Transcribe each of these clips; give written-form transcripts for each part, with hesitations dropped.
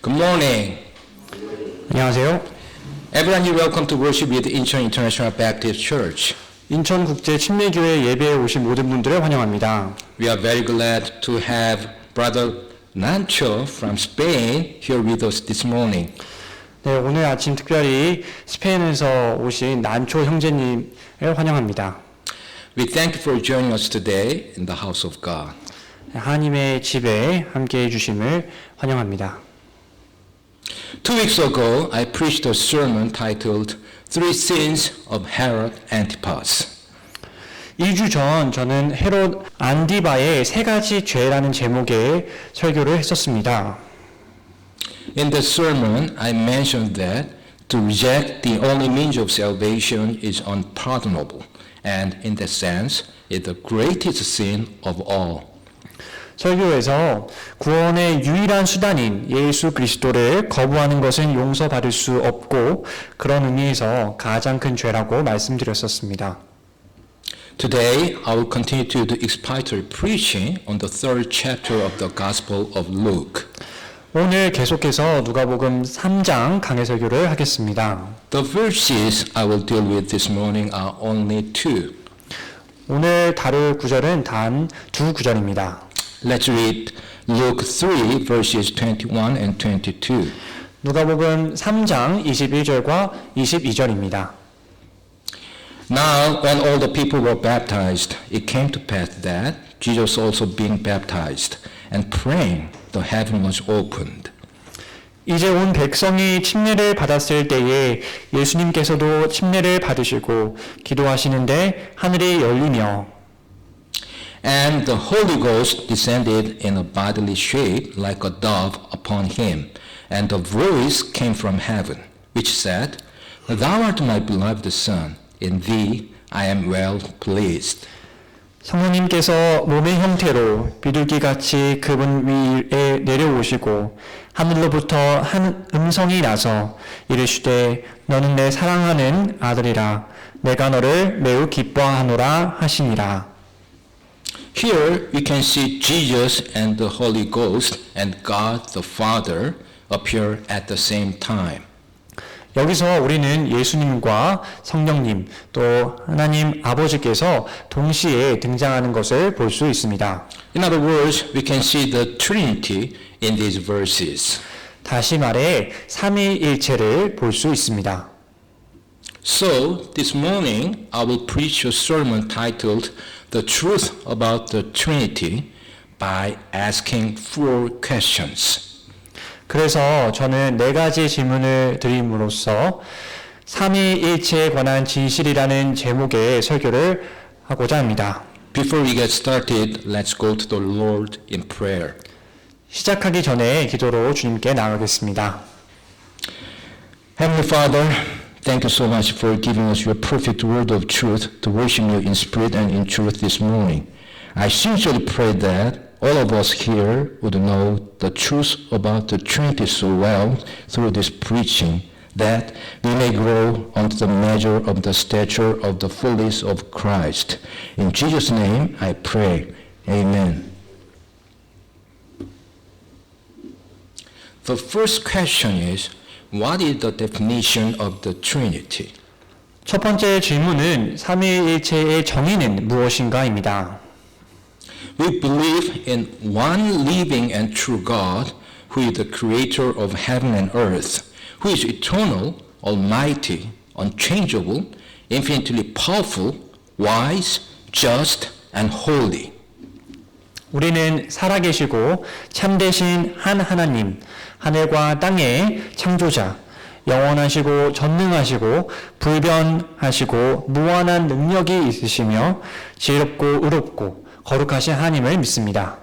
Good morning. 안녕하세요. Everyone, you're welcome to worship with Incheon International Baptist Church. 인천국제 침례교회 예배에 오신 모든 분들을 환영합니다. We are very glad to have Brother Nancho from Spain here with us this morning. 네, 오늘 아침 특별히 스페인에서 오신 난초 형제님을 환영합니다. We thank you for joining us today in the house of God. 하나님의 집에 함께해 주심을 환영합니다. 2 weeks ago, I preached a sermon titled Three Sins of Herod Antipas. 2주 전 저는 헤롯 안디바의 세 가지 죄라는 제목의 설교를 했었습니다. In the sermon, I mentioned that to reject the only means of salvation is unpardonable, and in that sense, is the greatest sin of all. 설교에서 구원의 유일한 수단인 예수 그리스도를 거부하는 것은 용서받을 수 없고 그런 의미에서 가장 큰 죄라고 말씀드렸었습니다. Today, I will continue to do expository preaching on the third chapter of the Gospel of Luke. 오늘 계속해서 누가복음 3장 강해 설교를 하겠습니다. The verses I will deal with this morning are only two. 오늘 다룰 구절은 단 두 구절입니다. Let's read Luke 3 verses 21 and 22. 누가복음 3장 21절과 22절입니다. Now, when all the people were baptized, it came to pass that Jesus also being baptized, and praying, the heaven was opened. 이제 온 백성이 침례를 받았을 때에 예수님께서도 침례를 받으시고 기도하시는데 하늘이 열리며 And the Holy Ghost descended in a bodily shape like a dove upon him, and a voice came from heaven, which said, Thou art my beloved Son, in thee I am well pleased. 성령님께서 몸의 형태로 비둘기같이 그분 위에 내려오시고 하늘로부터 한 음성이 나서 이르시되 너는 내 사랑하는 아들이라 내가 너를 매우 기뻐하노라 하시니라. Here we can see Jesus and the Holy Ghost and God the Father appear at the same time. 여기서 우리는 예수님과 성령님 또 하나님 아버지께서 동시에 등장하는 것을 볼 수 있습니다. In other words, we can see the Trinity in these verses. 다시 말해 삼위일체를 볼 수 있습니다. So, this morning I will preach a sermon titled The Truth About the Trinity by asking 4 questions. 그래서 저는 네 가지 질문을 드림으로써 삼위일체에 관한 진실이라는 제목의 설교를 하고자 합니다. Before we get started, let's go to the Lord in prayer. 시작하기 전에 기도로 주님께 나아가겠습니다. Heavenly Father, thank you so much for giving us your perfect word of truth to worship you in spirit and in truth this morning. I sincerely pray that all of us here would know the truth about the Trinity so well through this preaching, that we may grow unto the measure of the stature of the fullness of Christ. In Jesus' name I pray. Amen. The first question is, what is the definition of the Trinity? 첫 번째 질문은 삼위일체의 정의는 무엇인가입니다. We believe in one living and true God, who is the creator of heaven and earth, who is eternal, almighty, unchangeable, infinitely powerful, wise, just, and holy. 우리는 살아계시고 참되신 한 하나님, 하늘과 땅의 창조자, 영원하시고 전능하시고 불변하시고 무한한 능력이 있으시며 지혜롭고 의롭고 거룩하신 하나님을 믿습니다.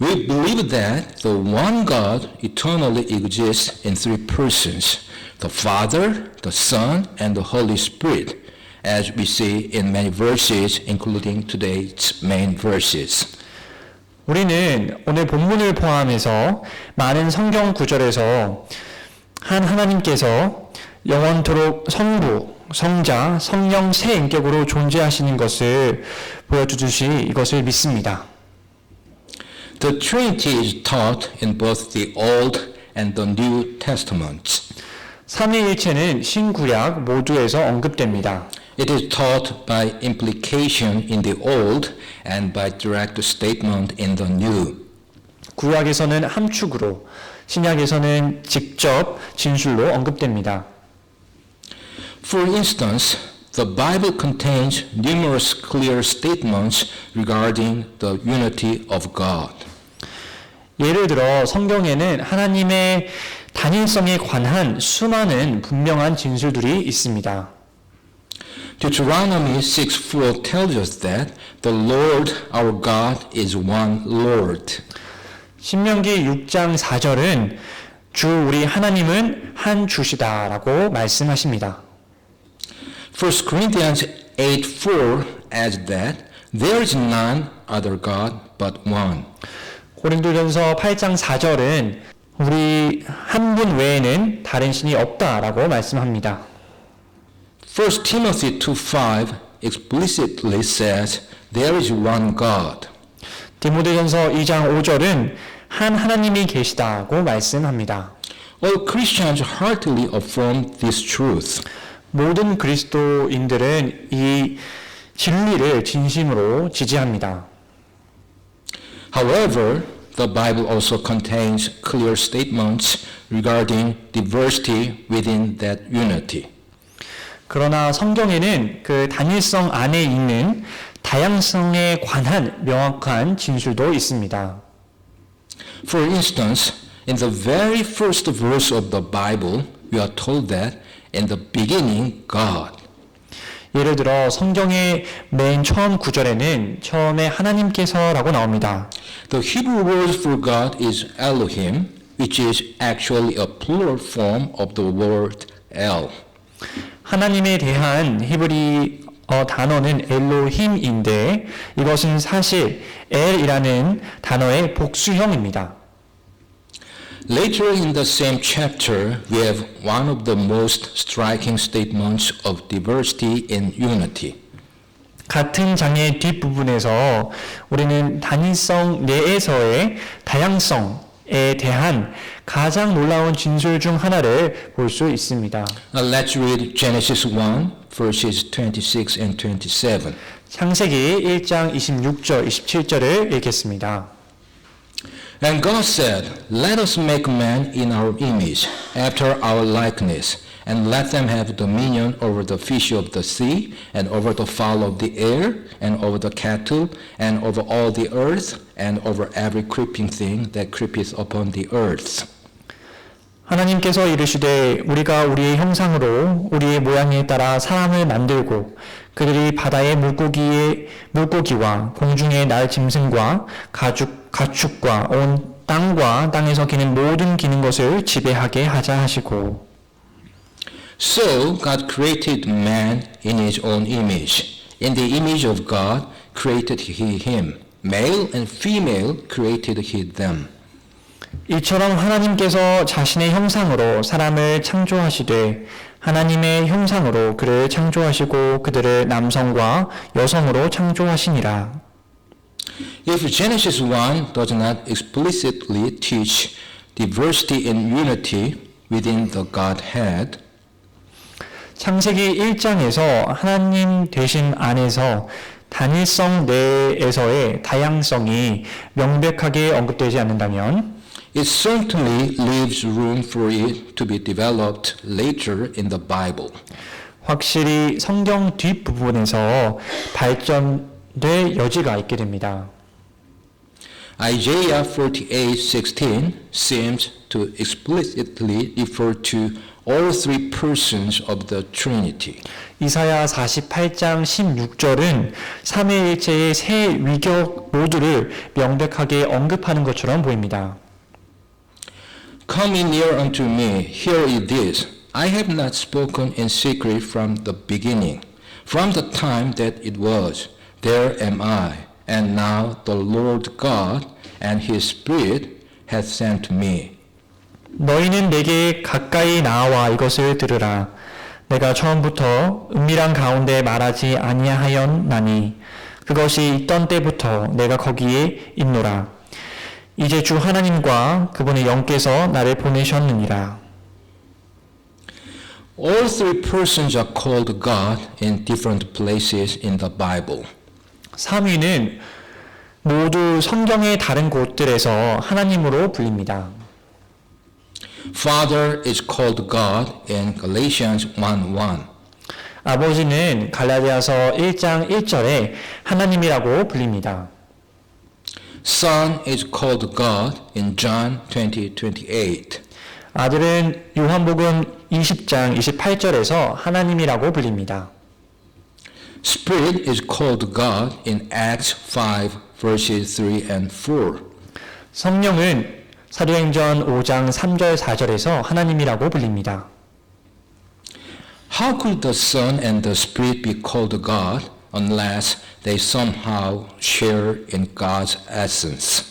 We believe that the one God eternally exists in 3 persons, the Father, the Son, and the Holy Spirit, as we see in many verses, including today's main verses. 우리는 오늘 본문을 포함해서 많은 성경 구절에서 한 하나님께서 영원토록 성부, 성자, 성령 세 인격으로 존재하시는 것을 보여주듯이 이것을 믿습니다. The Trinity is taught in both the Old and the New Testaments. 삼위일체는 신구약 모두에서 언급됩니다. It is taught by implication in the Old and by direct statement in the New. 구약에서는 함축으로, 신약에서는 직접 진술로 언급됩니다. For instance, the Bible contains numerous clear statements regarding the unity of God. 예를 들어 성경에는 하나님의 단일성에 관한 수많은 분명한 진술들이 있습니다. Deuteronomy 6:4 tells us that the Lord our God is one Lord. 신명기 6장 4절은 주 우리 하나님은 한 주시다라고 말씀하십니다. 1 Corinthians 8:4 adds that there is none other God but one. 고린도전서 8장 4절은 우리 한 분 외에는 다른 신이 없다라고 말씀합니다. 1 Timothy 2:5 explicitly says there is one God. 디모데전서 2장 5절은 한 하나님이 계시다고 말씀합니다. All Christians heartily affirm this truth. 모든 그리스도인들은 이 진리를 진심으로 지지합니다. However, the Bible also contains clear statements regarding diversity within that unity. 그러나 성경에는 그 단일성 안에 있는 다양성에 관한 명확한 진술도 있습니다. For instance, in the very first verse of the Bible, we are told that in the beginning, God. 예를 들어 성경의 맨 처음 구절에는 처음에 하나님께서라고 나옵니다. The Hebrew word for God is Elohim, which is actually a plural form of the word El. 하나님에 대한 히브리어 단어는 엘로힘인데 이것은 사실 엘이라는 단어의 복수형입니다. Later in the same chapter, we have one of the most striking statements of diversity in unity. 같은 장의 뒷부분에서 우리는 단일성 내에서의 다양성에 대한 가장 놀라운 진술 중 하나를 볼 수 있습니다. Now let's read Genesis 1, verses 26 and 27. 창세기 1장 26절, 27절을 읽겠습니다. And God said, Let us make man in our image, after our likeness, and let them have dominion over the fish of the sea, and over the fowl of the air, and over the cattle, and over all the earth, and over every creeping thing that creepeth upon the earth. 하나님께서 이르시되 우리가 우리의 형상으로 우리의 모양에 따라 사람을 만들고 그들이 바다의 물고기와 공중의 날 짐승과 가축과 온 땅과 땅에서 기는 모든 기는 것을 지배하게 하자 하시고 So God created man in his own image. In the image of God created he him. Male and female created he them. 이처럼 하나님께서 자신의 형상으로 사람을 창조하시되 하나님의 형상으로 그를 창조하시고 그들을 남성과 여성으로 창조하시니라. If Genesis 1 does not explicitly teach diversity and unity within the Godhead, 창세기 1장에서 하나님 되신 안에서 단일성 내에서의 다양성이 명백하게 언급되지 않는다면 it certainly leaves room for it to be developed later in the Bible. 확실히 성경 뒷부분에서 발전될 여지가 있게 됩니다. Isaiah 48:16 seems to explicitly refer to all three persons of the Trinity. 이사야 48장 16절은 삼위일체의 세 위격 모두를 명백하게 언급하는 것처럼 보입니다. Come in near unto me, hear ye this. I have not spoken in secret from the beginning. From the time that it was, there am I. And now the Lord God and his Spirit hath sent me. 너희는 내게 가까이 나와 이것을 들으라. 내가 처음부터 은밀한 가운데 말하지 아니하였나니 그것이 있던 때부터 내가 거기에 있노라. 이제 주 하나님과 그분의 영께서 나를 보내셨느니라. All three persons are called God in different places in the Bible. 삼위는 모두 성경의 다른 곳들에서 하나님으로 불립니다. Father is called God in Galatians 1:1. 아버지는 갈라디아서 1장 1절에 하나님이라고 불립니다. Son is called God in John 20:28. 아들은 요한복음 20장 28절에서 하나님이라고 불립니다. Spirit is called God in Acts 5 verses 3 and 4. 성령은 사도행전 5장 3절 4절에서 하나님이라고 불립니다. How could the Son and the Spirit be called God unless they somehow share in God's essence?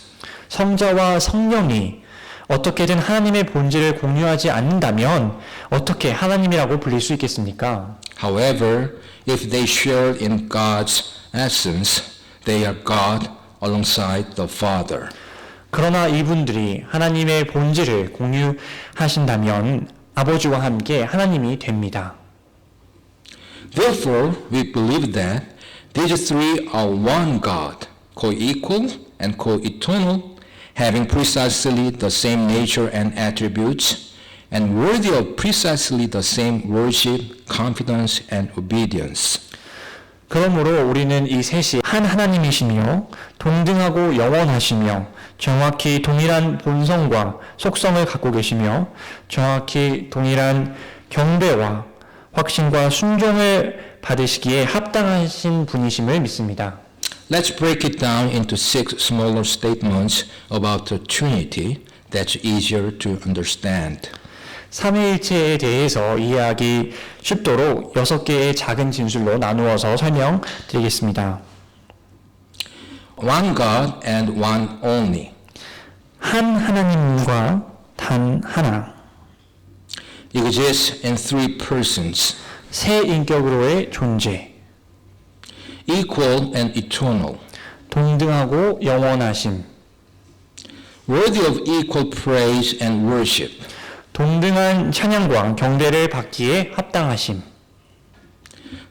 성자와 성령이 어떻게든 하나님의 본질을 공유하지 않는다면 어떻게 하나님이라고 불릴 수 있겠습니까? However, if they share in God's essence, they are God alongside the Father. 그러나 이분들이 하나님의 본질을 공유하신다면 아버지와 함께 하나님이 됩니다. Therefore, we believe that these three are one God, co-equal and co-eternal, having precisely the same nature and attributes, and worthy of precisely the same worship, confidence, and obedience. 그러므로 우리는 이 셋이 한 하나님이시며 동등하고 영원하시며 정확히 동일한 본성과 속성을 갖고 계시며 정확히 동일한 경배와 확신과 순종을 받으시기에 합당하신 분이심을 믿습니다. Let's break it down into 6 smaller statements about the Trinity that's easier to understand. 삼위일체에 대해서 이해하기 쉽도록 6개의 작은 진술로 나누어서 설명드리겠습니다. One God and one only. 한 하나님과 단 하나. Exists in three persons. 세 인격으로의 존재. Equal and eternal. 동등하고 영원하심. Worthy of equal praise and worship. 동등한 찬양과 경배를 받기에 합당하심.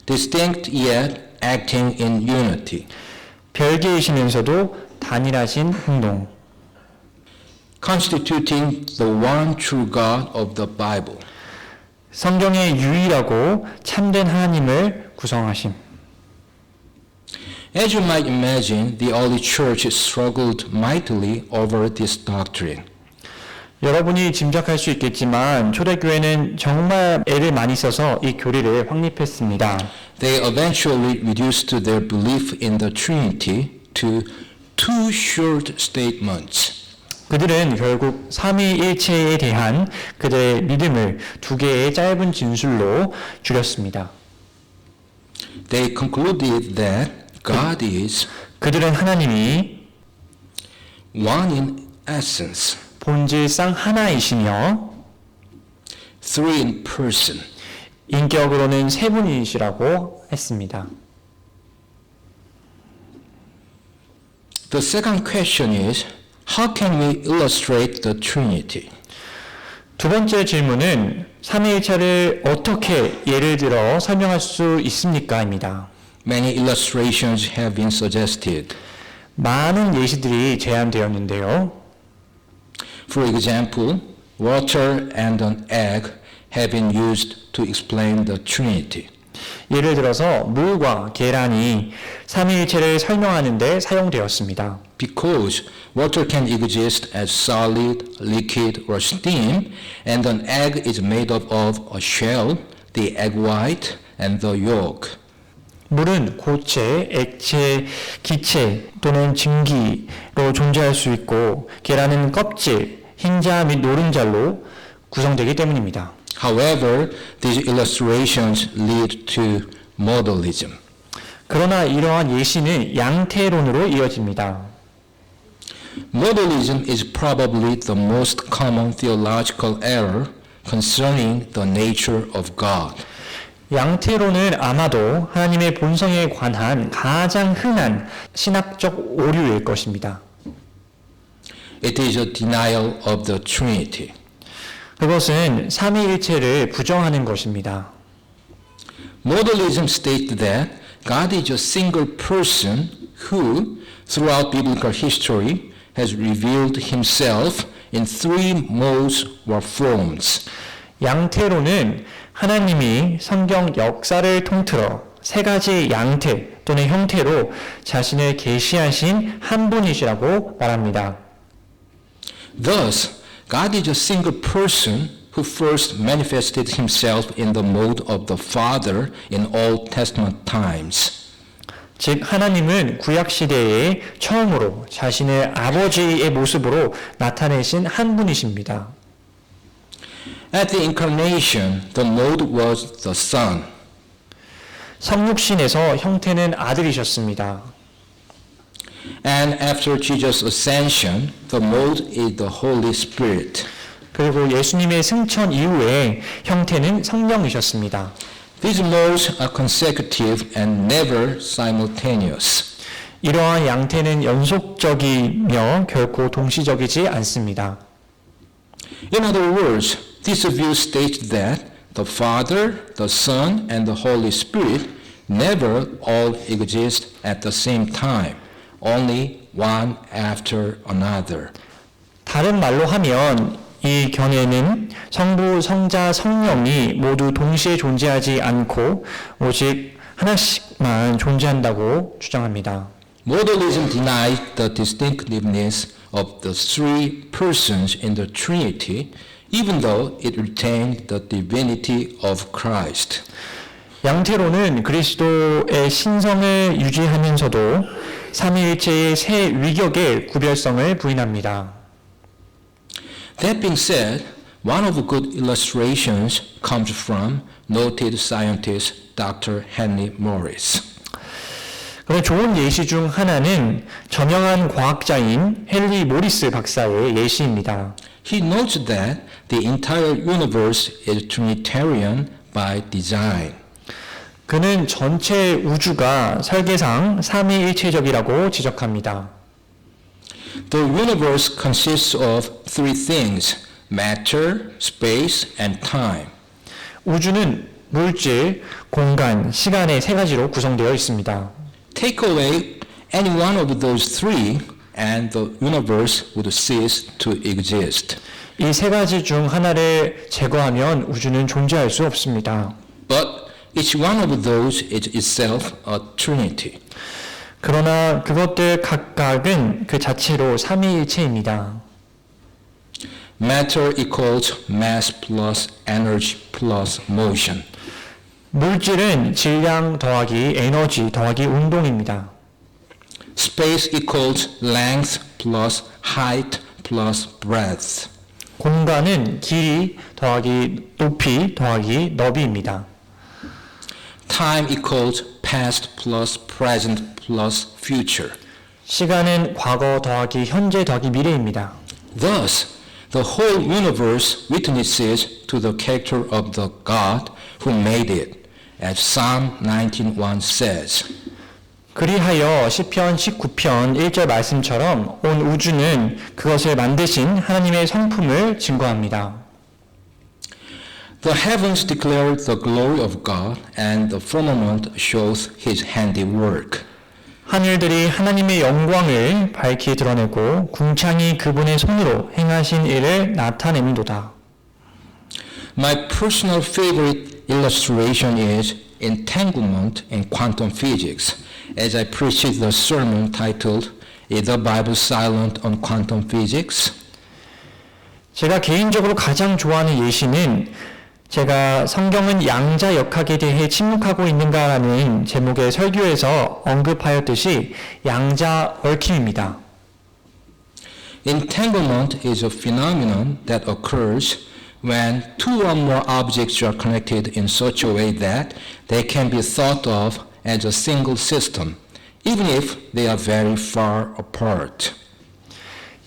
Distinct yet acting in unity. 별개이시면서도 단일하신 행동. Constituting the one true God of the Bible. 성경의 유일하고 참된 하나님을 구성하심. As you might imagine, the early church struggled mightily over this doctrine. 여러분이 짐작할 수 있겠지만 초대교회는 정말 애를 많이 써서 이 교리를 확립했습니다. They eventually reduced their belief in the Trinity to 2 short statements. 그들은 결국 삼위일체에 대한 그들의 믿음을 2개의 짧은 진술로 줄였습니다. They concluded that God is 그들은 하나님이 one in essence, 본질상 하나이시며 three in person. 인격으로는 세 분이시라고 했습니다. The second question is, how can we illustrate the Trinity? 두 번째 질문은 삼위일체를 어떻게 예를 들어 설명할 수 있습니까?입니다. Many illustrations have been suggested. 많은 예시들이 제안되었는데요. For example, water and an egg have been used to explain the Trinity. 예를 들어서 물과 계란이 삼위일체를 설명하는 데 사용되었습니다. Because water can exist as solid, liquid, or steam, and an egg is made up of a shell, the egg white, and the yolk. 물은 고체, 액체, 기체 또는 증기로 존재할 수 있고 계란은 껍질, 흰자 및 노른자로 구성되기 때문입니다. However, these illustrations lead to modalism. 그러나 이러한 예시는 양태론으로 이어집니다. Modalism is probably the most common theological error concerning the nature of God. 양태론은 아마도 하나님의 본성에 관한 가장 흔한 신학적 오류일 것입니다. It is a denial of the Trinity. 그것은 삼위일체를 부정하는 것입니다. Modalism states that God is a single person who, throughout biblical history, has revealed himself in three modes or forms. 양태론은 하나님이 성경 역사를 통틀어 세 가지 양태 또는 형태로 자신을 계시하신 한 분이시라고 말합니다. Thus, God is a single person who first manifested himself in the mode of the Father in Old Testament times. 즉 하나님은 구약 시대에 처음으로 자신을 아버지의 모습으로 나타내신 한 분이십니다. At the incarnation, the mode was the Son. 성육신에서 형태는 아들이셨습니다. And after Jesus' ascension, the mode is the Holy Spirit. 그리고 예수님의 승천 이후에 형태는 성령이셨습니다. These modes are consecutive and never simultaneous. 이러한 양태는 연속적이며 결코 동시적이지 않습니다. In other words, this view states that the Father, the Son, and the Holy Spirit never all exist at the same time, only one after another. 다른 말로 하면 이 견해는 성부, 성자, 성령이 모두 동시에 존재하지 않고 오직 하나씩만 존재한다고 주장합니다. Modalism denies the distinctiveness of the three persons in the Trinity, even though it retained the divinity of Christ. 양태론은 그리스도의 신성을 유지하면서도 삼위일체의 세 위격의 구별성을 부인합니다. That being said, one of the good illustrations comes from noted scientist Dr. Henry Morris. 그런 좋은 예시 중 하나는 저명한 과학자인 헨리 모리스 박사의 예시입니다. He notes that the entire universe is Trinitarian by design. 그는 전체 우주가 설계상 삼위일체적이라고 지적합니다. The universe consists of three things: matter, space, and time. 우주는 물질, 공간, 시간의 세 가지로 구성되어 있습니다. Take away any one of those three, and the universe would cease to exist. 이 세 가지 중 하나를 제거하면 우주는 존재할 수 없습니다. But each one of those is itself a trinity. 그러나 그것들 각각은 그 자체로 삼위일체입니다. Matter equals mass plus energy plus motion. 물질은 질량 더하기 에너지 더하기 운동입니다. Space equals length plus height plus breadth. 공간은 길이 더하기 높이 더하기 너비입니다. Time equals past plus present plus future. 시간은 과거 더하기 현재 더하기 미래입니다. Thus, the whole universe witnesses to the character of the God who made it, as Psalm 19:1 says. 그리하여 시편 19편 1절 말씀처럼 온 우주는 그것을 만드신 하나님의 성품을 증거합니다. The heavens declare the glory of God, and the firmament shows His handiwork. 하늘들이 하나님의 영광을 밝히 드러내고 궁창이 그분의 손으로 행하신 일을 나타내는도다. My personal favorite illustration is entanglement in quantum physics, as I preached the sermon titled, Is the Bible Silent on Quantum Physics? 제가 개인적으로 가장 좋아하는 예시는 제가 성경은 양자역학에 대해 침묵하고 있는가라는 제목의 설교에서 언급하였듯이 양자 얽힘입니다. Entanglement is a phenomenon that occurs when two or more objects are connected in such a way that they can be thought of as a single system, even if they are very far apart.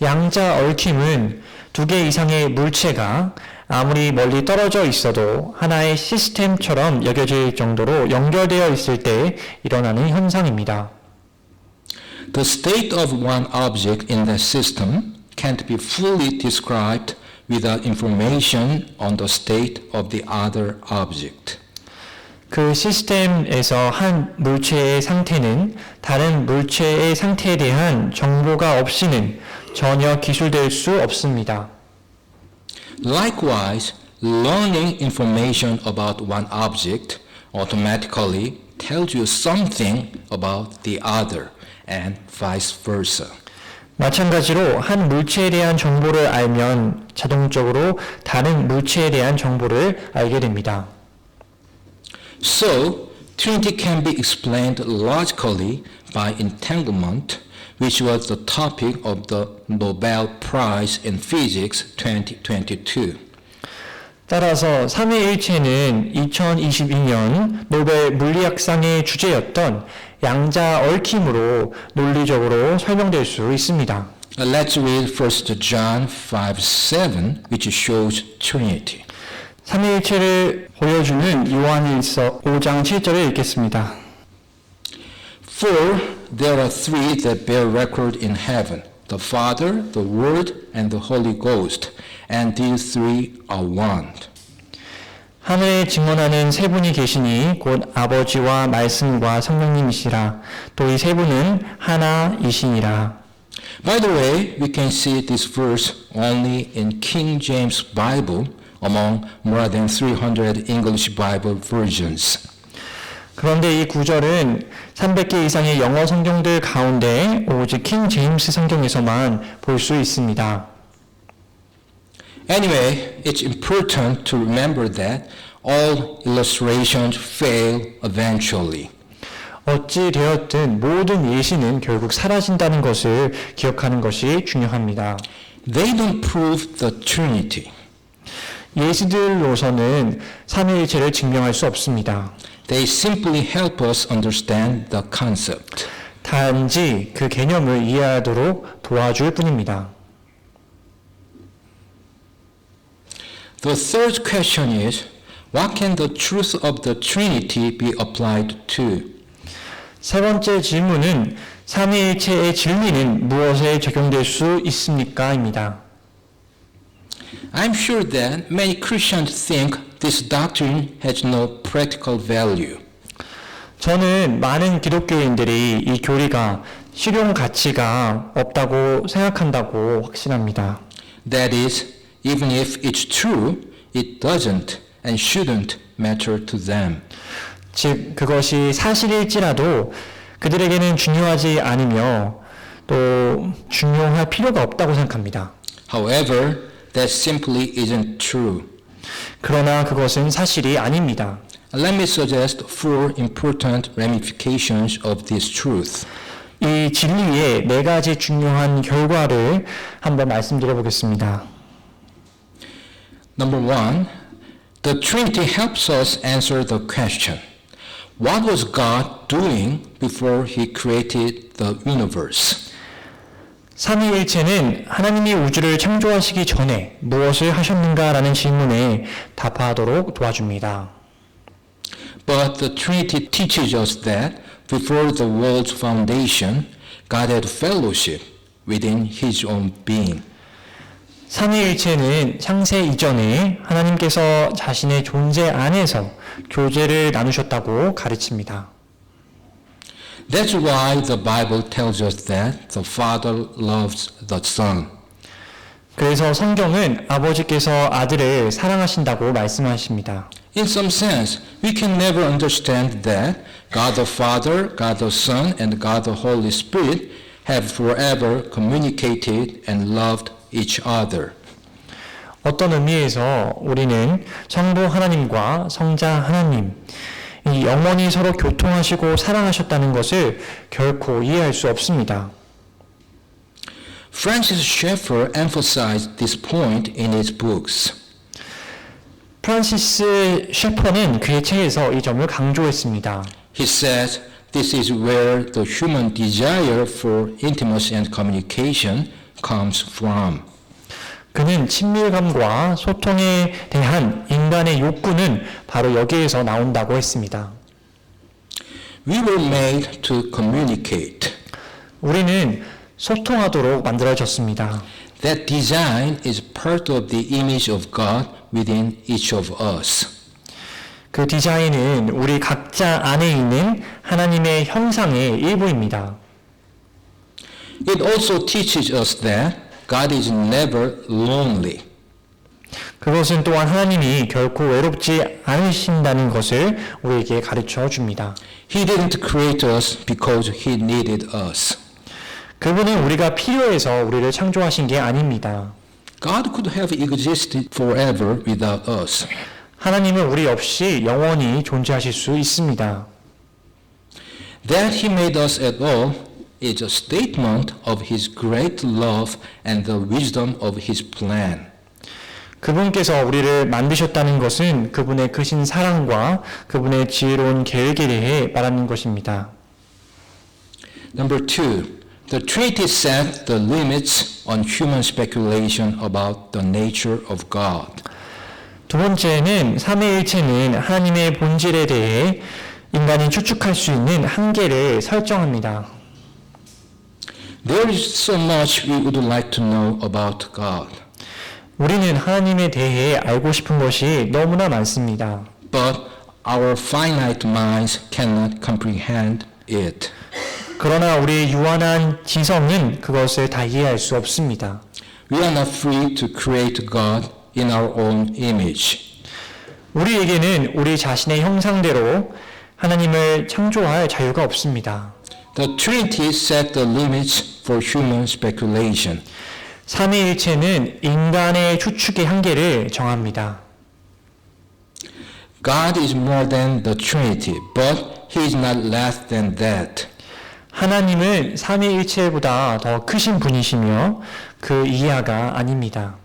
양자 얽힘은 두 개 이상의 물체가 아무리 멀리 떨어져 있어도 하나의 시스템처럼 여겨질 정도로 연결되어 있을 때 일어나는 현상입니다. The state of one object in that system can't be fully described without information on the state of the other object. 그 시스템에서 한 물체의 상태는 다른 물체의 상태에 대한 정보가 없이는 전혀 기술될 수 없습니다. Likewise, learning information about one object automatically tells you something about the other, and vice versa. 마찬가지로 한 물체에 대한 정보를 알면 자동적으로 다른 물체에 대한 정보를 알게 됩니다. So, Trinity can be explained logically by entanglement, which was the topic of the Nobel Prize in Physics 2022. 따라서 삼위일체는 2022년 노벨 물리학상의 주제였던 양자 얽힘으로 논리적으로 설명될 수 있습니다. Let's read 1 John 5:7, which shows Trinity. 삼위일체를 보여주는 요한일서 5장 7절을 읽겠습니다. For there are three that bear record in heaven, the Father, the Word, and the Holy Ghost, and these three are one. 하늘에 증언하는 세 분이 계시니 곧 아버지와 말씀과 성령님이시라. 또 이 세 분은 하나이시니라. By the way, we can see this verse only in King James Bible among more than 300 English Bible versions. 그런데 이 구절은 300개 이상의 영어 성경들 가운데 오직 킹 제임스 성경에서만 볼 수 있습니다. Anyway, it's important to remember that all illustrations fail eventually. 어찌 되었든 모든 예시는 결국 사라진다는 것을 기억하는 것이 중요합니다. They don't prove the Trinity. 예시들로서는 삼위일체를 증명할 수 없습니다. They simply help us understand the concept. 단지 그 개념을 이해하도록 도와줄 뿐입니다. The third question is, what can the truth of the Trinity be applied to? 세 번째 질문은 삼위일체의 진리는 무엇에 적용될 수 있습니까? 입니다. I'm sure that many Christians think this doctrine has no practical value. 저는 많은 기독교인들이 이 교리가 실용 가치가 없다고 생각한다고 확신합니다. That is, even if it's true, it doesn't and shouldn't matter to them. 즉 그것이 사실일지라도 그들에게는 중요하지 않으며 또 중요할 필요가 없다고 생각합니다. However, that simply isn't true. 그러나 그것은 사실이 아닙니다. Let me suggest four important ramifications of this truth. 이 진리의 네 가지 중요한 결과를 한번 말씀드려 보겠습니다. Number one, the Trinity helps us answer the question, what was God doing before He created the universe? 삼위일체는 하나님이 우주를 창조하시기 전에 무엇을 하셨는가라는 질문에 답하도록 도와줍니다. But the Trinity teaches us that before the world's foundation, God had fellowship within His own being. 삼위일체는 창세 이전에 하나님께서 자신의 존재 안에서 교제를 나누셨다고 가르칩니다. That's why the Bible tells us that the Father loves the Son. 그래서 성경은 아버지께서 아들을 사랑하신다고 말씀하십니다. In some sense, we can never understand that God the Father, God the Son, and God the Holy Spirit have forever communicated and loved each other. 어떤 의미에서 우리는 성부 하나님과 성자 하나님, 이 영원히 서로 교통하시고 사랑하셨다는 것을 결코 이해할 수 없습니다. Francis Schaeffer emphasized this point in his books. 프란시스 셰퍼는 그의 책에서 이 점을 강조했습니다. He says this is where the human desire for intimacy and communication comes from. 그는 친밀감과 소통에 대한 인간의 욕구는 바로 여기에서 나온다고 했습니다. We were made to communicate. 우리는 소통하도록 만들어졌습니다. That design is part of the image of God within each of us. 그 디자인은 우리 각자 안에 있는 하나님의 형상의 일부입니다. It also teaches us that God is never lonely. 그것은 또한 하나님이 결코 외롭지 않으신다는 것을 우리에게 가르쳐 줍니다. He didn't create us because He needed us. 그분은 우리가 필요해서 우리를 창조하신 게 아닙니다. God could have existed forever without us. 하나님은 우리 없이 영원히 존재하실 수 있습니다. That He made us at all is a statement of His great love and the wisdom of His plan. 그분께서 우리를 만드셨다는 것은 그분의 크신 사랑과 그분의 지혜로운 계획에 대해 말하는 것입니다. Number 2. The Trinity set the limits on human speculation about the nature of God. 두 번째는 삼위일체는 하나님의 본질에 대해 인간이 추측할 수 있는 한계를 설정합니다. There is so much we would like to know about God. 우리는 하나님에 대해 알고 싶은 것이 너무나 많습니다. But our finite minds cannot comprehend it. 그러나 우리의 유한한 지성은 그것을 다 이해할 수 없습니다. We are not free to create God in our own image. 우리에게는 우리 자신의 형상대로 하나님을 창조할 자유가 없습니다. The Trinity set the limits for human speculation. 삼위일체는 인간의 추측의 한계를 정합니다. God is more than the Trinity, but He is not less than that. 하나님은 삼위일체보다 더 크신 분이시며 그 이하가 아닙니다.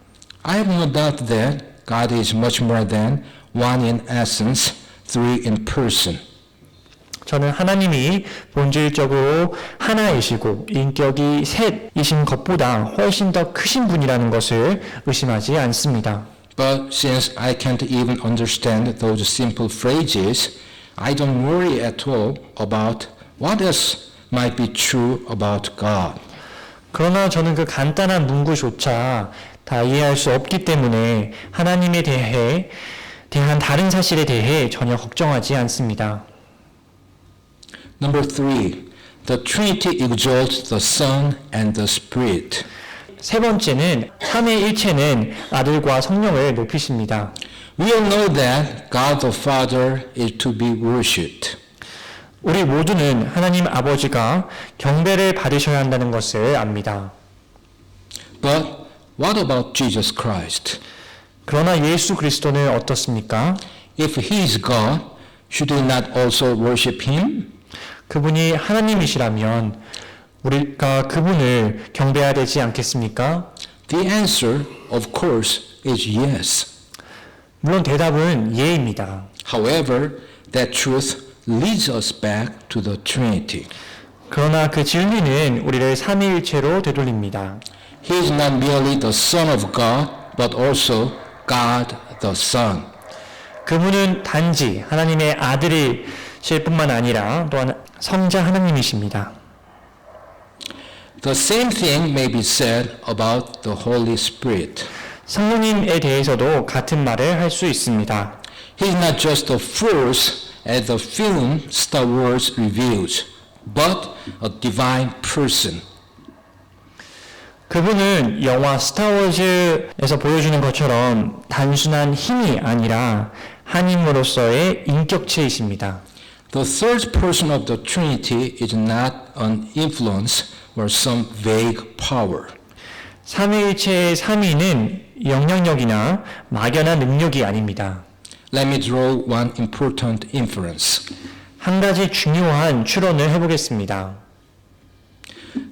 I have no doubt that God is much more than one in essence, three in person. 저는 하나님이 본질적으로 하나이시고 인격이 셋이신 것보다 훨씬 더 크신 분이라는 것을 의심하지 않습니다. But since I can't even understand those simple phrases, I don't worry at all about what else might be true about God. 그러나 저는 그 간단한 문구조차 다 이해할 수 없기 때문에 하나님에 대한 다른 사실에 대해 전혀 걱정하지 않습니다. Number 3. The Trinity exalts the Son and the Spirit. 세 번째는 삼위일체는 아들과 성령을 높이십니다. We all know that God the Father is to be worshipped. 우리 모두는 하나님 아버지가 경배를 받으셔야 한다는 것을 압니다. But what about Jesus Christ? 그러나 예수 그리스도는 어떻습니까? If He is God, should we not also worship Him? 그분이 하나님이시라면 우리가 그분을 경배해야 되지 않겠습니까? The answer, of course, is yes. 물론 대답은 예입니다. However, that truth leads us back to the Trinity. 그러나 그 진리는 우리를 삼위일체로 되돌립니다. He is not merely the Son of God, but also God the Son. 그분은 단지 하나님의 아들이실 뿐만 아니라 또한 성자 하나님이십니다. The same thing may be said about the Holy Spirit. 성령님에 대해서도 같은 말을 할 수 있습니다. He is not just a force as the film Star Wars reveals, but a divine person. 그분은 영화 스타워즈에서 보여주는 것처럼 단순한 힘이 아니라 하나님으로서의 인격체이십니다. The third person of the Trinity is not an influence or some vague power. 삼위일체의 삼위는 영향력이나 막연한 능력이 아닙니다. Let me draw one important inference. 한 가지 중요한 추론을 해보겠습니다.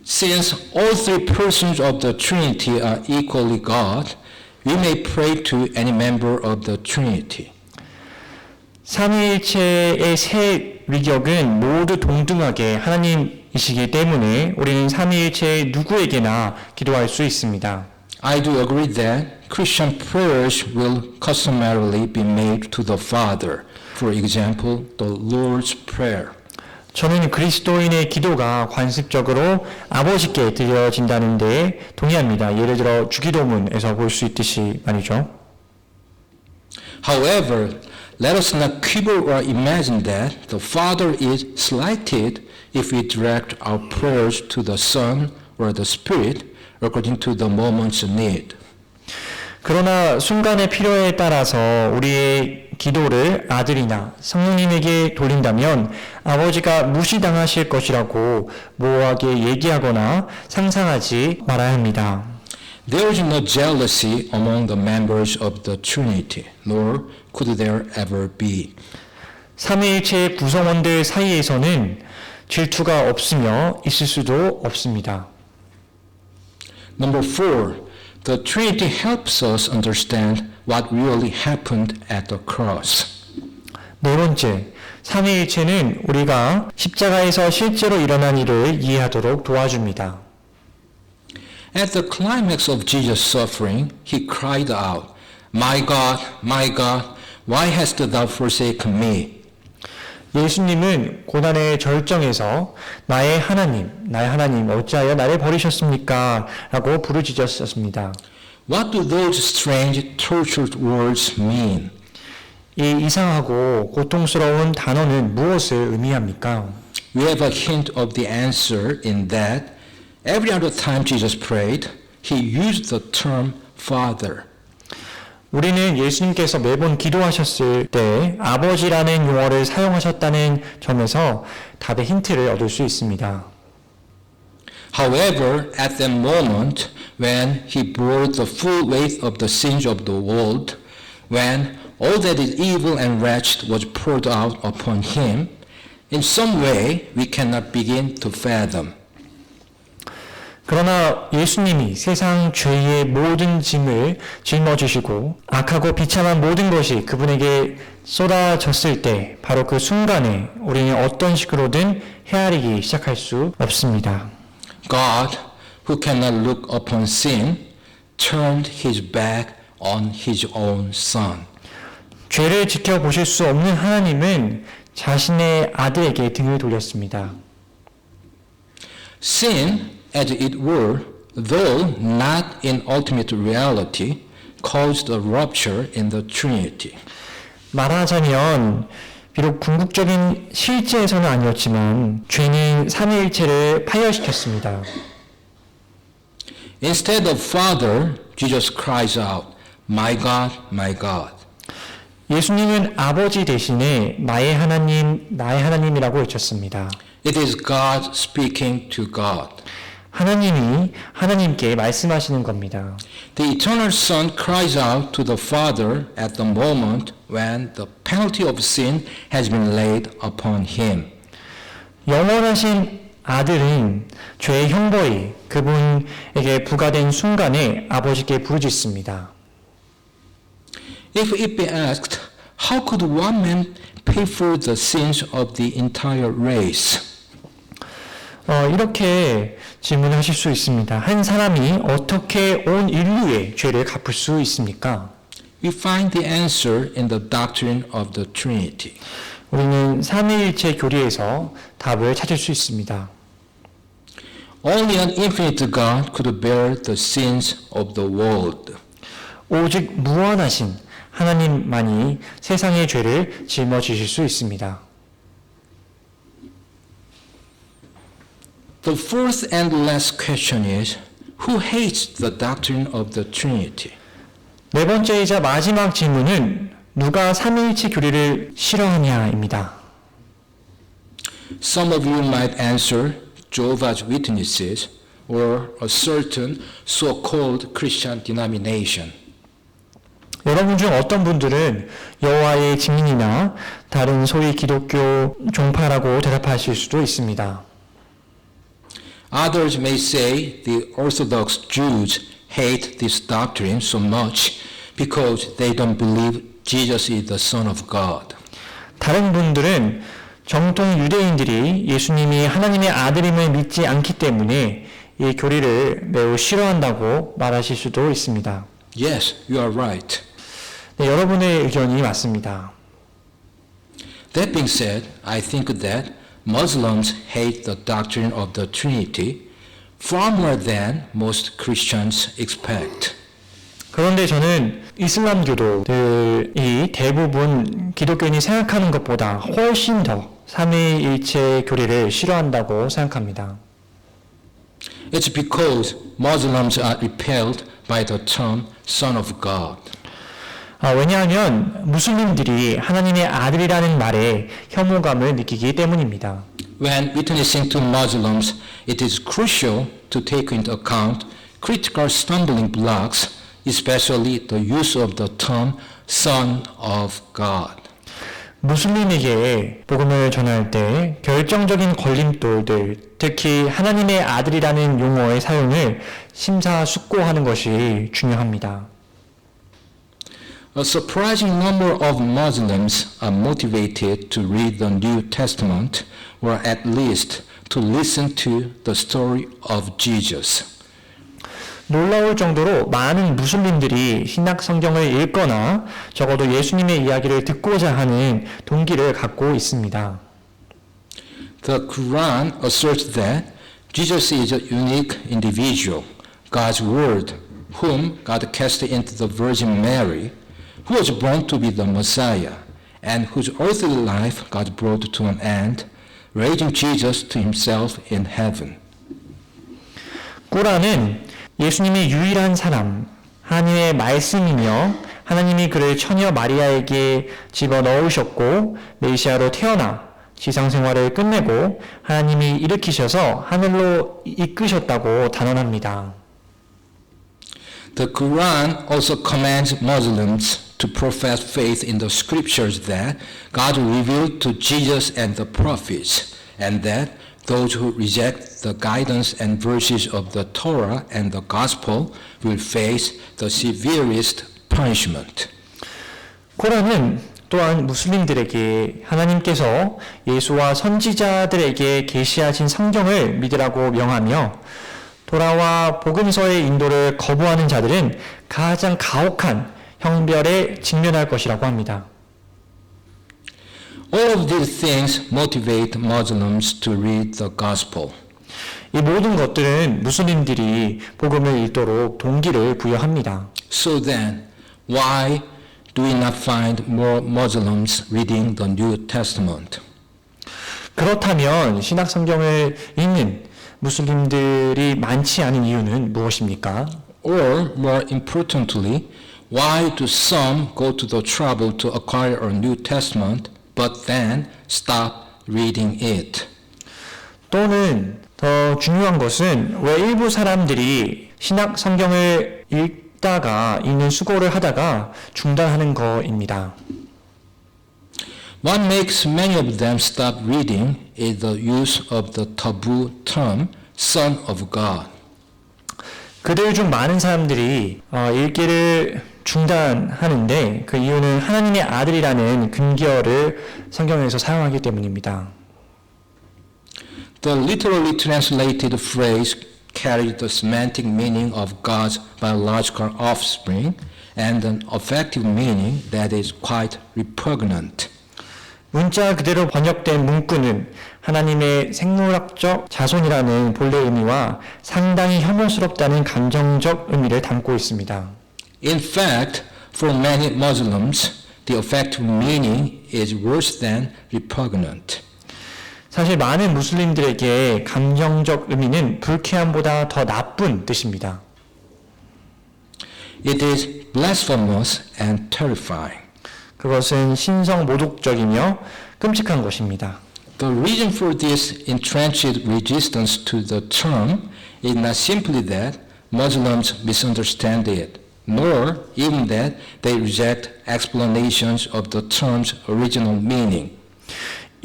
Since all three persons of the Trinity are equally God, we may pray to any member of the Trinity. 삼위일체의 세 위격은 모두 동등하게 하나님이시기 때문에 우리는 삼위일체의 누구에게나 기도할 수 있습니다. I do agree that Christian prayers will customarily be made to the Father. For example, the Lord's Prayer. 저는 그리스도인의 기도가 관습적으로 아버지께 드려진다는 데 동의합니다. 예를 들어 주기도문에서 볼 수 있듯이 말이죠. However, let us not quibble or imagine that the Father is slighted if we direct our prayers to the Son or the Spirit according to the moment's need. 그러나 순간의 필요에 따라서 우리의 기도를 아들이나 성령님에게 돌린다면 아버지가 무시당하실 것이라고 모호하게 얘기하거나 상상하지 말아야 합니다. There is no jealousy among the members of the Trinity, nor could there ever be. 삼위일체 구성원들 사이에서는 질투가 없으며 있을 수도 없습니다. Number 4, the Trinity helps us understand what really happened at the cross. 네 번째, 삼위일체는 우리가 십자가에서 실제로 일어난 일을 이해하도록 도와줍니다. At the climax of Jesus' suffering, he cried out, my God, why hast thou forsaken me? 예수님은 고난의 절정에서 나의 하나님, 어찌하여 나를 버리셨습니까? 라고 부르짖었습니다. What do those strange, tortured words mean? 이 이상하고 고통스러운 단어는 무엇을 의미합니까? We have a hint of the answer in that every other time Jesus prayed, he used the term Father. 우리는 예수님께서 매번 기도하셨을 때 아버지라는 용어를 사용하셨다는 점에서 답의 힌트를 얻을 수 있습니다. However, at that moment, when he bore the full weight of the sins of the world, when all that is evil and wretched was poured out upon him, in some way we cannot begin to fathom. 그러나 예수님이 세상 죄의 모든 짐을 짊어지시고 악하고 비참한 모든 것이 그분에게 쏟아졌을 때 바로 그 순간에 우리는 어떤 식으로든 헤아리기 시작할 수 없습니다. God, who cannot look upon sin, turned his back on his own son. 죄를 지켜보실 수 없는 하나님은 자신의 아들에게 등을 돌렸습니다. Sin, as it were, though not in ultimate reality, caused a rupture in the Trinity. 말하자면 비록 궁극적인 실제에서는 아니었지만 죄는 삼위일체를 파열시켰습니다. Instead of Father, Jesus cries out, my God. 예수님은 아버지 대신에 나의 하나님이라고 외쳤습니다. It is God speaking to God. 하나님이 하나님께 말씀하시는 겁니다. The eternal Son cries out to the Father at the moment when the penalty of sin has been laid upon him. 영원하신 아들은 죄의 형벌이 그분에게 부과된 순간에 아버지께 부르짖습니다. If it be asked, how could one man pay for the sins of the entire race? 이렇게 질문하실 수 있습니다. 한 사람이 어떻게 온 인류의 죄를 갚을 수 있습니까? We find the answer in the doctrine of the Trinity. 우리는 삼위일체 교리에서 답을 찾을 수 있습니다. Only an infinite God could bear the sins of the world. 오직 무한하신 하나님만이 세상의 죄를 짊어지실 수 있습니다. The fourth and last question is, who hates the doctrine of the Trinity? 네 번째이자 마지막 질문은 누가 삼위일체 교리를 싫어하냐입니다. Some of you might answer Jehovah's Witnesses or a certain so-called Christian denomination. 여러분 중 어떤 분들은 여호와의 증인이나 다른 소위 기독교 종파라고 대답하실 수도 있습니다. Others may say the Orthodox Jews hate this doctrine so much because they don't believe Jesus is the Son of God. 다른 분들은 정통 유대인들이 예수님이 하나님의 아들임을 믿지 않기 때문에 이 교리를 매우 싫어한다고 말하실 수도 있습니다. Yes, you are right. 네, 여러분의 의견이 맞습니다. That being said, I think that Muslims hate the doctrine of the Trinity far more than most Christians expect. 그런데 저는 이슬람교도들이 대부분 기독교인이 생각하는 것보다 훨씬 더 삼위일체 교리를 싫어한다고 생각합니다. It's because Muslims are repelled by the term Son of God. 왜냐하면 무슬림들이 하나님의 아들이라는 말에 혐오감을 느끼기 때문입니다. When witnessing to Muslims, it is crucial to take into account critical stumbling blocks, especially the use of the term Son of God. 무슬림에게 복음을 전할 때 결정적인 걸림돌들, 특히 하나님의 아들이라는 용어의 사용을 심사숙고하는 것이 중요합니다. A surprising number of Muslims are motivated to read the New Testament, or at least to listen to the story of Jesus. 놀라울 정도로 많은 무슬림들이 신약 성경을 읽거나 적어도 예수님의 이야기를 듣고자 하는 동기를 갖고 있습니다. The Quran asserts that Jesus is a unique individual, God's Word, whom God cast into the Virgin Mary, who was born to be the Messiah, and whose earthly life God brought to an end, raising Jesus to himself in heaven. 꾸란은 예수님이 유일한 사람, 하나님의 말씀이며 하나님이 그를 처녀 마리아에게 집어넣으셨고 메시아로 태어나 지상생활을 끝내고 하나님이 일으키셔서 하늘로 이끄셨다고 단언합니다. The Quran also commands Muslims to profess faith in the scriptures that God revealed to Jesus and the prophets, and that those who reject the guidance and verses of the Torah and the Gospel will face the severest punishment. 코란은 또한 무슬림들에게 하나님께서 예수와 선지자들에게 계시하신 성경을 믿으라고 명하며 토라와 복음서의 인도를 거부하는 자들은 가장 가혹한 형벌에 직면할 것이라고 합니다. All of these things motivate Muslims to read the Gospel. 이 모든 것들은 무슬림들이 복음을 읽도록 동기를 부여합니다. So then, why do we not find more Muslims reading the New Testament? 그렇다면 신약 성경을 읽는 무슬림들이 많지 않은 이유는 무엇입니까? Or, more importantly, why do some go to the trouble to acquire a New Testament but then stop reading it? 또는 더 중요한 것은 왜 일부 사람들이 신약 성경을 읽다가 읽는 수고를 하다가 중단하는 거입니다. What makes many of them stop reading is the use of the taboo term Son of God. 그들 중 많은 사람들이 읽기를 중단하는데 그 이유는 하나님의 아들이라는 근결을 성경에서 사용하기 때문입니다. The literally translated phrase carries the semantic meaning of God's biological offspring and an affective meaning that is quite repugnant. 문자 그대로 번역된 문구는 하나님의 생물학적 자손이라는 본래 의미와 상당히 혐오스럽다는 감정적 의미를 담고 있습니다. In fact, for many Muslims, the affective meaning is worse than repugnant. 사실 많은 무슬림들에게 감정적 의미는 불쾌함보다 더 나쁜 뜻입니다. It is blasphemous and terrifying. 그것은 신성 모독적이며 끔찍한 것입니다. The reason for this entrenched resistance to the term is not simply that Muslims misunderstand it, nor even that they reject explanations of the term's original meaning.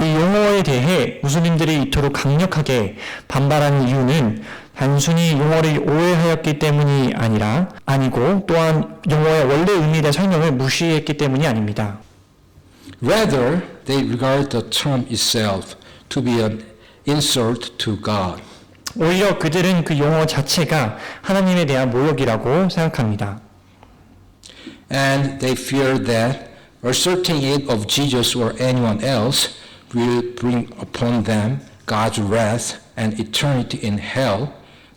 이 용어에 대해 무슬림들이 이토록 강력하게 반발하는 이유는 단순히 용어를 오해하였기 때문이 아니고 또한 용어의 원래 의미에 대한 설명을 무시했기 때문이 아닙니다. Rather, they regard the term itself to be an insult to God. 오히려 그들은 그 용어 자체가 하나님에 대한 모욕이라고 생각합니다. And they fear that asserting it of Jesus or anyone else will bring upon them God's wrath and eternity in hell,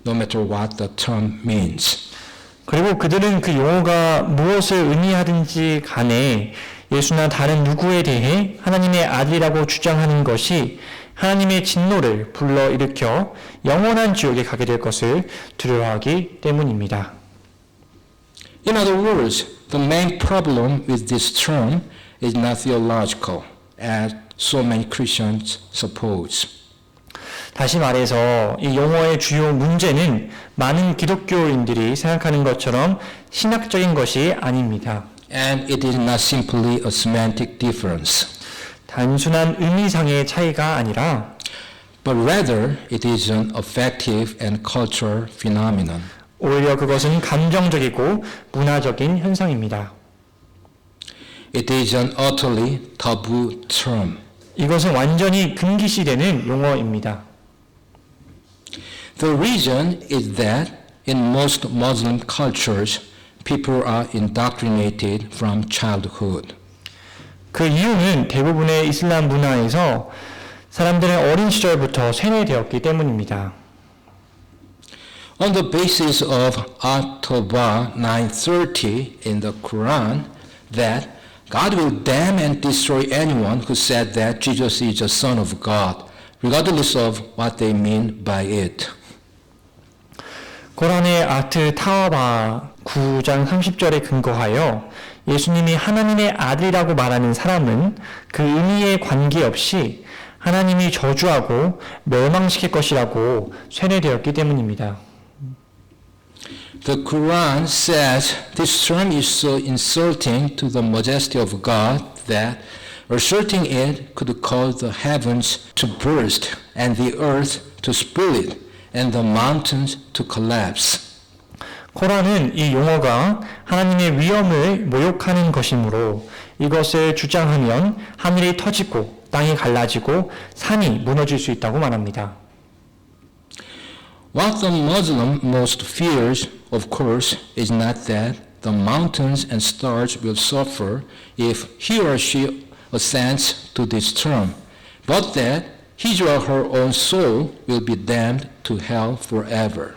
no matter what the term means. 그리고 그들은 그 용어가 무엇을 의미하든지 간에 예수나 다른 누구에 대해 하나님의 아들이라고 주장하는 것이 하나님의 진노를 불러일으켜 영원한 지옥에 가게 될 것을 두려워하기 때문입니다. In other words, the main problem with this term is not theological, as so many Christians suppose. 다시 말해서 이 용어의 주요 문제는 많은 기독교인들이 생각하는 것처럼 신학적인 것이 아닙니다. And it is not simply a semantic difference, 단순한 의미상의 차이가 아니라 but rather it is an affective and cultural phenomenon. 오히려 그것은 감정적이고 문화적인 현상입니다. It is an utterly taboo term. 이것은 완전히 금기시되는 용어입니다. The reason is that in most Muslim cultures, people are indoctrinated from childhood. 그 이유는 대부분의 이슬람 문화에서 사람들은 어린 시절부터 세뇌되었기 때문입니다. On the basis of At-Tawbah 9:30 in the Quran, that God will damn and destroy anyone who said that Jesus is the Son of God, regardless of what they mean by it. 코란의 아트 타와바 9장 30절에 근거하여 예수님이 하나님의 아들이라고 말하는 사람은 그 의미에 관계없이 하나님이 저주하고 멸망시킬 것이라고 세뇌되었기 때문입니다. The Quran says this term is so insulting to the majesty of God that asserting it could cause the heavens to burst and the earth to split and the mountains to collapse. 코란은 이 용어가 하나님의 위엄을 모욕하는 것이므로 이것을 주장하면 하늘이 터지고 땅이 갈라지고 산이 무너질 수 있다고 말합니다. What the Muslim most fears, of course, is not that the mountains and stars will suffer if he or she assents to this term, but that his or her own soul will be damned to hell forever.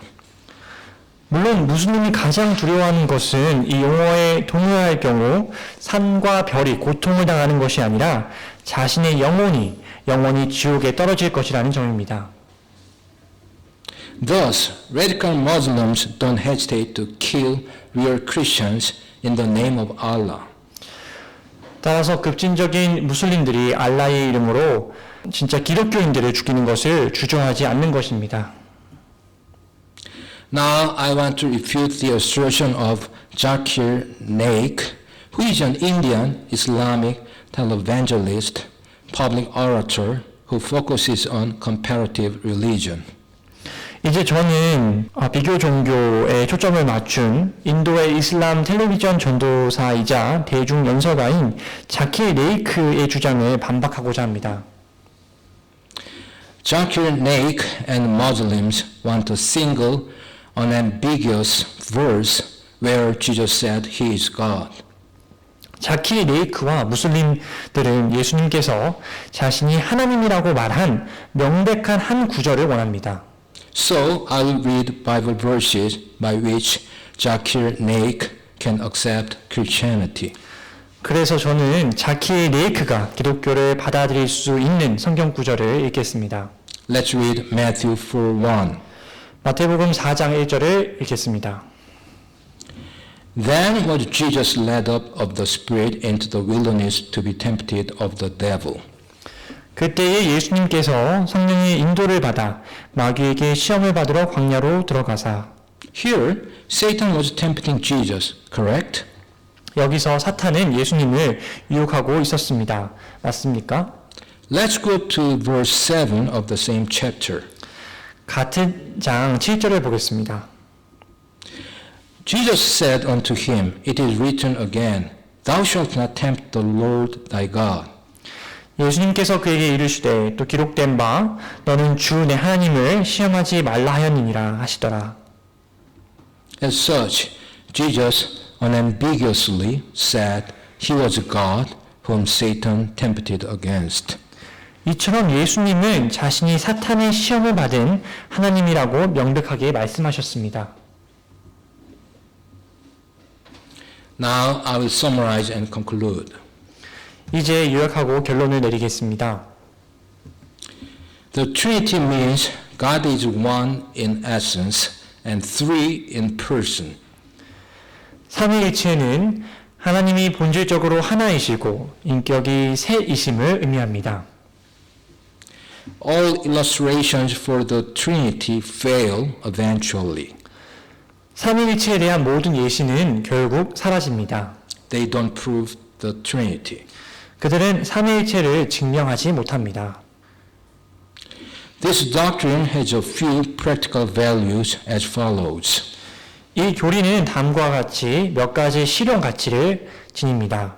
물론 무슬림이 가장 두려워하는 것은 이 용어에 동의할 경우 산과 별이 고통을 당하는 것이 아니라 자신의 영혼이 지옥에 떨어질 것이라는 점입니다. Thus, radical Muslims don't hesitate to kill real Christians in the name of Allah. 따라서 급진적인 무슬림들이 알라의 이름으로 진짜 기독교인들을 죽이는 것을 주저하지 않는 것입니다. Now I want to refute the assertion of Zakir Naik, who is an Indian Islamic televangelist, public orator who focuses on comparative religion. 이제 저는 비교 종교에 초점을 맞춘 인도의 이슬람 텔레비전 전도사이자 대중 연설가인 자킬 네이크의 주장을 반박하고자 합니다. Zakir Naik and Muslims want a single, unambiguous verse where Jesus said he is God. 자킬 네이크와 무슬림들은 예수님께서 자신이 하나님이라고 말한 명백한 한 구절을 원합니다. So I will read Bible verses by which Zakir Naik can accept Christianity. 그래서 저는 자킬 네이크가 기독교를 받아들일 수 있는 성경 구절을 읽겠습니다. Let's read Matthew 4:1. 마태복음 4장 1절을 읽겠습니다. Then was Jesus led up of the Spirit into the wilderness to be tempted of the devil. 그때에 예수님께서 성령의 인도를 받아 마귀에게 시험을 받으러 광야로 들어가사. Here, Satan was tempting Jesus, correct? 여기서 사탄은 예수님을 유혹하고 있었습니다. 맞습니까? Let's go to verse 7 of the same chapter. 같은 장 7절을 보겠습니다. Jesus said unto him, It is written again, Thou shalt not tempt the Lord thy God. 예수님께서 그에게 이르시되 또 기록된 바 너는 주 내 하나님을 시험하지 말라 하였느니라 하시더라. As such, Jesus unambiguously said he was God whom Satan tempted against. 이처럼 예수님은 자신이 사탄의 시험을 받은 하나님이라고 명백하게 말씀하셨습니다. Now I will summarize and conclude. 이제 요약하고 결론을 내리겠습니다. The Trinity means God is one in essence and three in person. 삼위일체는 하나님이 본질적으로 하나이시고 인격이 셋이심을 의미합니다. All illustrations for the Trinity fail eventually. 삼위일체에 대한 모든 예시는 결국 사라집니다. They don't prove the Trinity. 그들은 삼위일체를 증명하지 못합니다. This doctrine has a few practical values as follows. 이 교리는 다음과 같이 몇 가지 실용 가치를 지닙니다.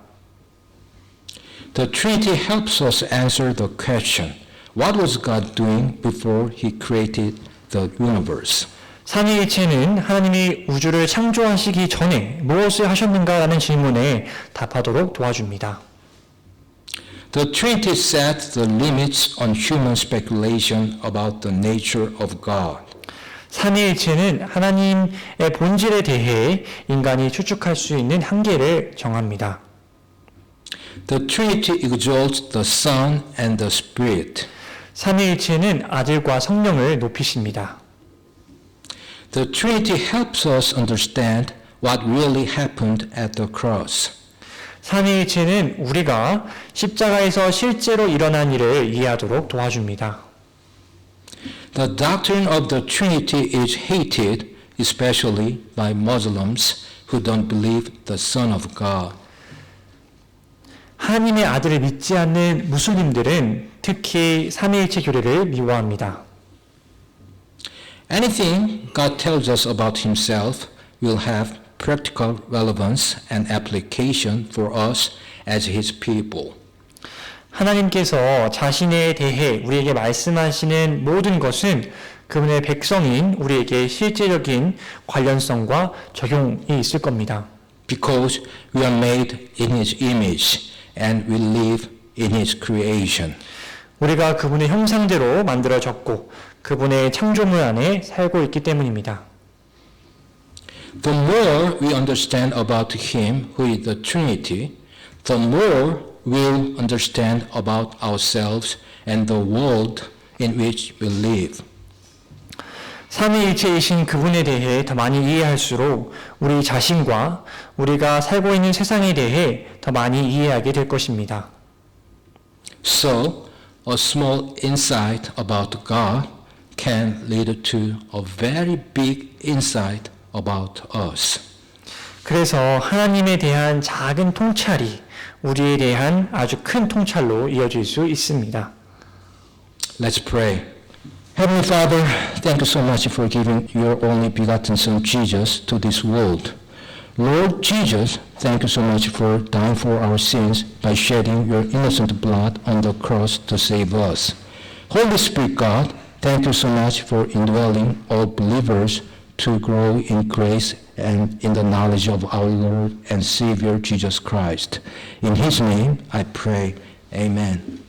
The Trinity helps us answer the question, what was God doing before He created the universe? 삼위일체는 하나님이 우주를 창조하시기 전에 무엇을 하셨는가라는 질문에 답하도록 도와줍니다. The Trinity sets the limits on human speculation about the nature of God. 삼위일체는 하나님의 본질에 대해 인간이 추측할 수 있는 한계를 정합니다. The Trinity exalts the Son and the Spirit. 삼위일체는 아들과 성령을 높이십니다. The Trinity helps us understand what really happened at the cross. 삼위일체는 우리가 십자가에서 실제로 일어난 일을 이해하도록 도와줍니다. The doctrine of the Trinity is hated, especially by Muslims who don't believe the Son of God. 하나님의 아들을 믿지 않는 무슬림들은 특히 삼위일체 교리를 미워합니다. Anything God tells us about Himself will have practical relevance and application for us as His people. 하나님께서 자신에 대해 우리에게 말씀하시는 모든 것은 그분의 백성인 우리에게 실제적인 관련성과 적용이 있을 겁니다. Because we are made in His image and we live in His creation. 우리가 그분의 형상대로 만들어졌고 그분의 창조물 안에 살고 있기 때문입니다. The more we understand about Him who is the Trinity, the more we'll understand about ourselves and the world in which we live. 삼위일체이신 그분에 대해 더 많이 이해할수록 우리 자신과 우리가 살고 있는 세상에 대해 더 많이 이해하게 될 것입니다. So, a small insight about God can lead to a very big insight about us. 그래서 하나님에 대한 작은 통찰이 우리에 대한 아주 큰 통찰로 이어질 수 있습니다. Let's pray. Heavenly Father, thank you so much for giving your only begotten Son Jesus to this world. Lord Jesus, thank you so much for dying for our sins by shedding your innocent blood on the cross to save us. Holy Spirit God, thank you so much for indwelling all believers to grow in grace and in the knowledge of our Lord and Savior Jesus Christ. In His name I pray, Amen.